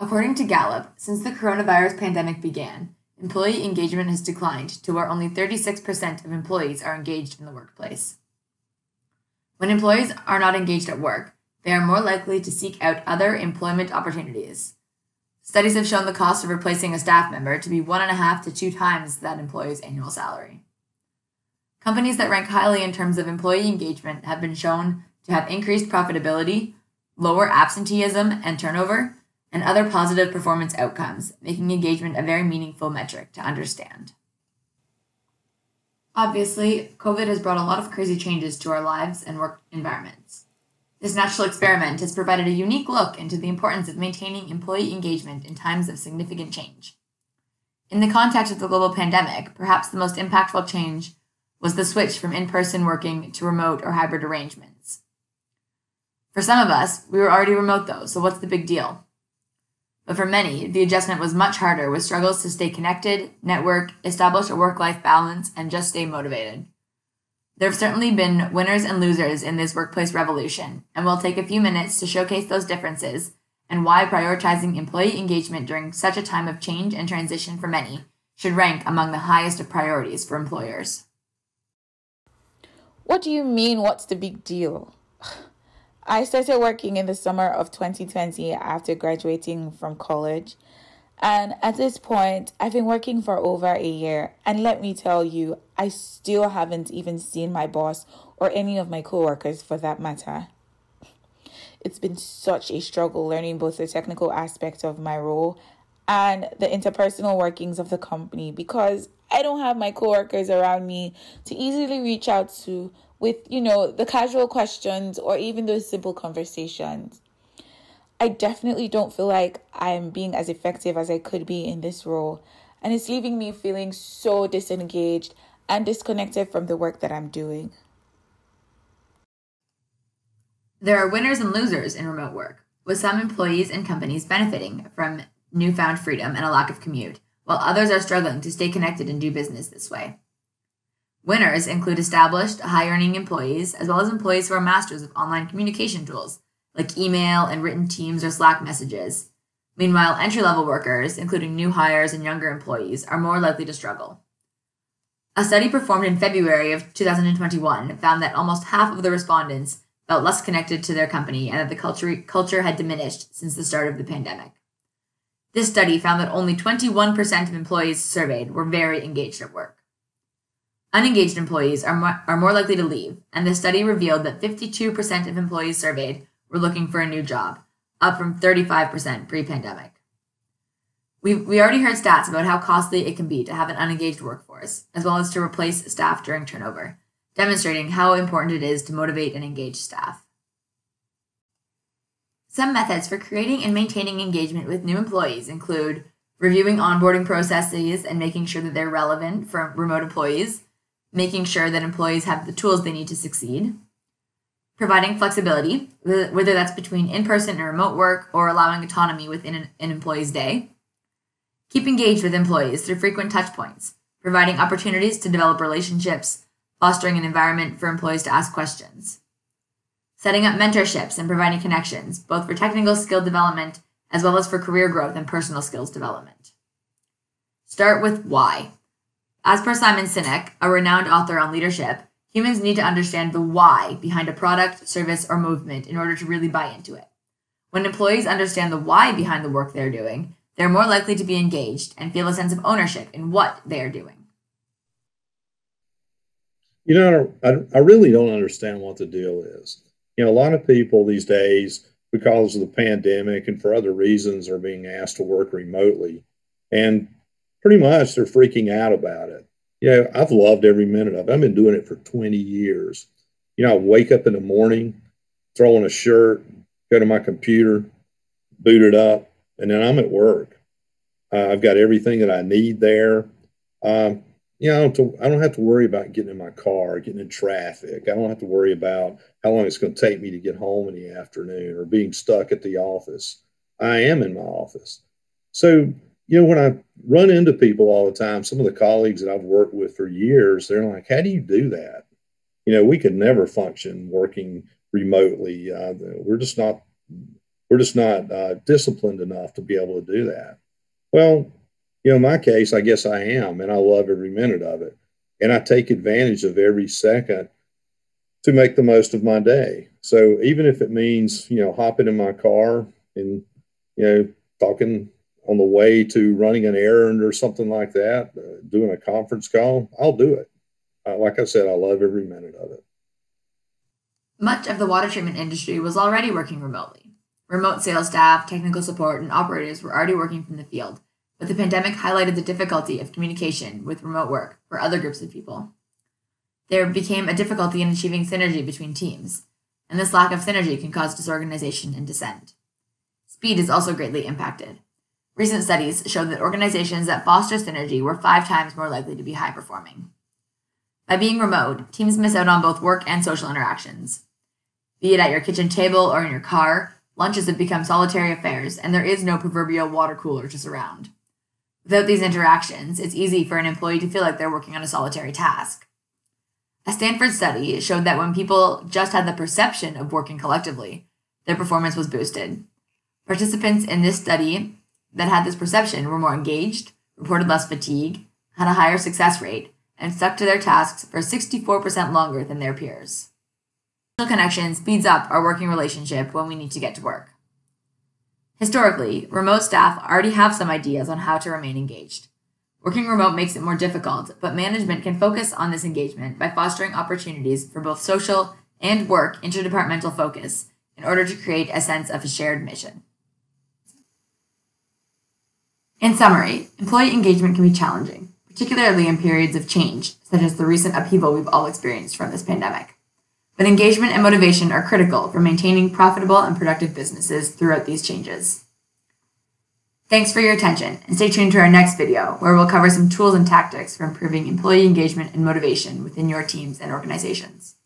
According to Gallup, since the coronavirus pandemic began, employee engagement has declined to where only 36% of employees are engaged in the workplace. When employees are not engaged at work, they are more likely to seek out other employment opportunities. Studies have shown the cost of replacing a staff member to be 1.5 to 2 times that employee's annual salary. Companies that rank highly in terms of employee engagement have been shown to have increased profitability, lower absenteeism and turnover, and other positive performance outcomes, making engagement a very meaningful metric to understand. Obviously, COVID has brought a lot of crazy changes to our lives and work environments. This natural experiment has provided a unique look into the importance of maintaining employee engagement in times of significant change. In the context of the global pandemic, perhaps the most impactful change was the switch from in-person working to remote or hybrid arrangements. For some of us, we were already remote though, so what's the big deal? But for many, the adjustment was much harder, with struggles to stay connected, network, establish a work-life balance, and just stay motivated. There have certainly been winners and losers in this workplace revolution, and we'll take a few minutes to showcase those differences and why prioritizing employee engagement during such a time of change and transition for many should rank among the highest of priorities for employers. What do you mean, what's the big deal? I started working in the summer of 2020 after graduating from college. And at this point, I've been working for over a year. And let me tell you, I still haven't even seen my boss or any of my coworkers for that matter. It's been such a struggle learning both the technical aspect of my role and the interpersonal workings of the company, because I don't have my coworkers around me to easily reach out to with, the casual questions or even those simple conversations. I definitely don't feel like I'm being as effective as I could be in this role, and it's leaving me feeling so disengaged and disconnected from the work that I'm doing. There are winners and losers in remote work, with some employees and companies benefiting from newfound freedom and a lack of commute, while others are struggling to stay connected and do business this way. Winners include established, high-earning employees, as well as employees who are masters of online communication tools, like email and written Teams or Slack messages. Meanwhile, entry-level workers, including new hires and younger employees, are more likely to struggle. A study performed in February of 2021 found that almost half of the respondents felt less connected to their company and that the culture had diminished since the start of the pandemic. This study found that only 21% of employees surveyed were very engaged at work. Unengaged employees are more likely to leave, and the study revealed that 52% of employees surveyed were looking for a new job, up from 35% pre-pandemic. We already heard stats about how costly it can be to have an unengaged workforce, as well as to replace staff during turnover, demonstrating how important it is to motivate and engage staff. Some methods for creating and maintaining engagement with new employees include reviewing onboarding processes and making sure that they're relevant for remote employees, making sure that employees have the tools they need to succeed, providing flexibility, whether that's between in-person and remote work or allowing autonomy within an employee's day, keep engaged with employees through frequent touch points, providing opportunities to develop relationships, fostering an environment for employees to ask questions, setting up mentorships and providing connections, both for technical skill development as well as for career growth and personal skills development. Start with why. As per Simon Sinek, a renowned author on leadership, humans need to understand the why behind a product, service, or movement in order to really buy into it. When employees understand the why behind the work they're doing, they're more likely to be engaged and feel a sense of ownership in what they are doing. I really don't understand what the deal is. A lot of people these days, because of the pandemic and for other reasons, are being asked to work remotely. And pretty much they're freaking out about it. I've loved every minute of it. I've been doing it for 20 years. I wake up in the morning, throw on a shirt, go to my computer, boot it up, and then I'm at work. I've got everything that I need there. I don't have to worry about getting in my car, getting in traffic. I don't have to worry about how long it's going to take me to get home in the afternoon or being stuck at the office. I am in my office. So, when I run into people all the time, some of the colleagues that I've worked with for years, they're like, how do you do that? We could never function working remotely. We're we're just not disciplined enough to be able to do that. Well, in my case, I guess I am, and I love every minute of it. And I take advantage of every second to make the most of my day. So even if it means, hopping in my car and, talking on the way to running an errand or something like that, doing a conference call, I'll do it. Like I said, I love every minute of it. Much of the water treatment industry was already working remotely. Remote sales staff, technical support, and operators were already working from the field, but the pandemic highlighted the difficulty of communication with remote work for other groups of people. There became a difficulty in achieving synergy between teams, and this lack of synergy can cause disorganization and dissent. Speed is also greatly impacted. Recent studies showed that organizations that foster synergy were 5 times more likely to be high-performing. By being remote, teams miss out on both work and social interactions. Be it at your kitchen table or in your car, lunches have become solitary affairs, and there is no proverbial water cooler to surround. Without these interactions, it's easy for an employee to feel like they're working on a solitary task. A Stanford study showed that when people just had the perception of working collectively, their performance was boosted. Participants in this study that had this perception were more engaged, reported less fatigue, had a higher success rate, and stuck to their tasks for 64% longer than their peers. Social connection speeds up our working relationship when we need to get to work. Historically, remote staff already have some ideas on how to remain engaged. Working remote makes it more difficult, but management can focus on this engagement by fostering opportunities for both social and work interdepartmental focus in order to create a sense of a shared mission. In summary, employee engagement can be challenging, particularly in periods of change, such as the recent upheaval we've all experienced from this pandemic. But engagement and motivation are critical for maintaining profitable and productive businesses throughout these changes. Thanks for your attention, and stay tuned to our next video, where we'll cover some tools and tactics for improving employee engagement and motivation within your teams and organizations.